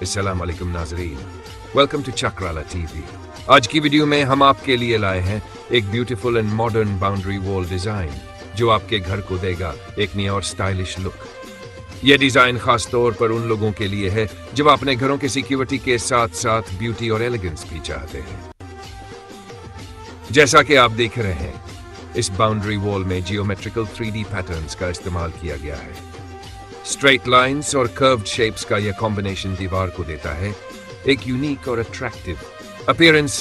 अस्सलाम वालेकुम नाज़रीन, वेलकम टू चक्राला टीवी। आज की वीडियो में हम आपके लिए लाए हैं एक beautiful and modern boundary wall design जो आपके घर को देगा एक नया और स्टाइलिश लुक। यह डिजाइन खास तौर पर उन लोगों के लिए है जो अपने घरों के सिक्योरिटी के साथ साथ ब्यूटी और एलिगेंस भी चाहते हैं। जैसा कि आप देख रहे हैं, इस बाउंड्री वॉल में जियोमेट्रिकल 3D पैटर्न्स का इस्तेमाल किया गया है। स्ट्रेट लाइंस और कर्व्ड शेप्स का यह कॉम्बिनेशन दीवार को देता है एक यूनिक और अट्रैक्टिव अपीयरेंस।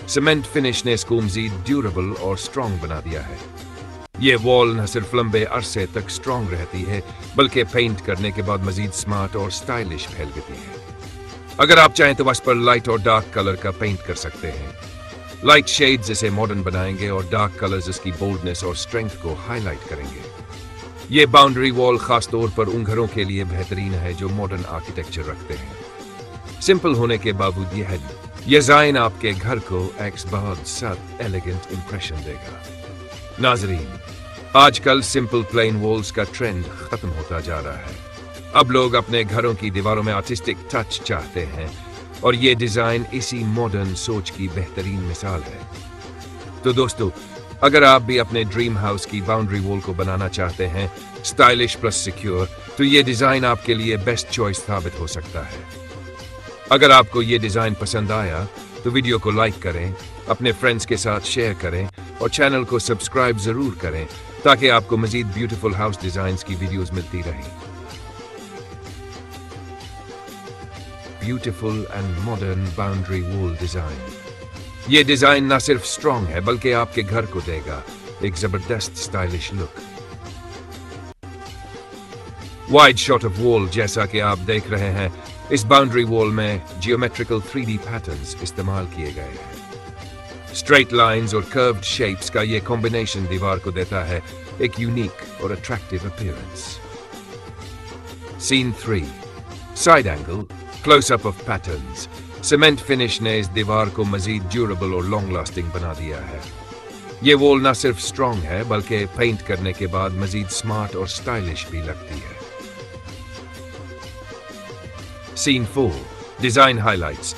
सीमेंट फिनिश ने इसको मजीद ड्यूरेबल और स्ट्रॉन्ग बना दिया है। ये वॉल न सिर्फ लंबे अरसे तक स्ट्रॉन्ग रहती है बल्कि पेंट करने के बाद मजीद स्मार्ट और स्टाइलिश फैलती है। अगर आप चाहें तो बस पर लाइट और डार्क कलर का पेंट कर सकते हैं। लाइट शेड्स इसे मॉडर्न बनाएंगे और डार्क कलर्स इसकी बोल्डनेस और स्ट्रेंथ को हाईलाइट करेंगे। ये बाउंड्री वॉल खास तौर पर उन घरों के लिए बेहतरीन है जो मॉडर्न आर्किटेक्चर रखते हैं। सिंपल होने के बावजूद यह डिजाइन आपके घर को एक बहुत सख्त एलिगेंट इंप्रेशन देगा। नाजरीन, आजकल सिंपल प्लेन वॉल्स का ट्रेंड खत्म होता जा रहा है। अब लोग अपने घरों की दीवारों में आर्टिस्टिक टच चाहते हैं और ये डिजाइन इसी मॉडर्न सोच की बेहतरीन मिसाल है। तो दोस्तों, अगर आप भी अपने ड्रीम हाउस की बाउंड्री वॉल को बनाना चाहते हैं स्टाइलिश प्लस सिक्योर, तो ये डिजाइन आपके लिए बेस्ट चॉइस साबित हो सकता है। अगर आपको ये डिजाइन पसंद आया तो वीडियो को लाइक करें, अपने फ्रेंड्स के साथ शेयर करें और चैनल को सब्सक्राइब जरूर करें ताकि आपको मजीद ब्यूटीफुल हाउस डिजाइन्स की वीडियोस मिलती रहें। Beautiful and modern boundary wall design. ये डिजाइन न सिर्फ स्ट्रॉन्ग है बल्कि आपके घर को देगा एक जबरदस्त stylish look. Wide shot of wall जैसा कि आप देख रहे हैं, इस बाउंड्री वॉल में जियोमेट्रिकल 3D पैटर्न्स इस्तेमाल किए गए हैं। स्ट्रेट लाइंस और कर्व्ड शेप्स का ये कॉम्बिनेशन दीवार को देता है एक यूनिक और attractive appearance. Scene 3, side angle close-up of patterns. Cement finish ने इस दीवार को मजीद ड्यूरेबल और लॉन्ग लास्टिंग बना दिया है। ये वॉल न सिर्फ स्ट्रॉन्ग है बल्कि पेंट करने के बाद मजीद स्मार्ट और स्टाइलिश भी लगती है। Scene 4, design highlights.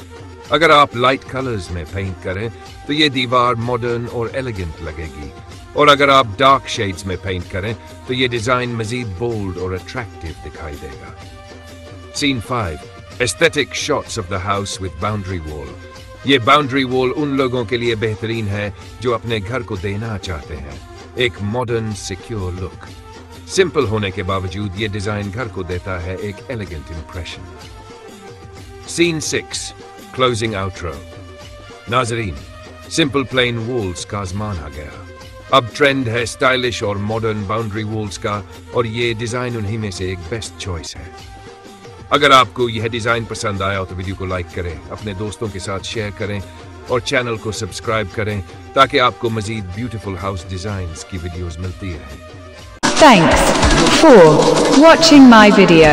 अगर आप लाइट कलर्स में पेंट करें तो ये दीवार मॉडर्न और एलिगेंट लगेगी, और अगर आप डार्क शेड्स में पेंट करें तो ये डिजाइन मजीद बोल्ड और अट्रैक्टिव दिखाई देगा। Scene 5, aesthetic shots of the house with boundary wall. ये बाउंड्री वॉल उन लोगों के लिए बेहतरीन है जो अपने घर को देना चाहते हैं एक मॉडर्न सिक्योर लुक। सिंपल होने के बावजूद ये डिजाइन घर को देता है एक elegant impression. Scene 6, closing outro. नाजरीन, सिंपल प्लेन वॉल्स का आजमान आ गया। अब ट्रेंड है स्टाइलिश और मॉडर्न बाउंड्री वॉल्स का, और ये डिजाइन उन्हीं में से एक बेस्ट चॉइस है। अगर आपको यह डिजाइन पसंद आया तो वीडियो को लाइक करें, अपने दोस्तों के साथ शेयर करें और चैनल को सब्सक्राइब करें ताकि आपको मजीद ब्यूटीफुल हाउस डिजाइन्स की वीडियोस मिलती रहें। Thanks for watching my video.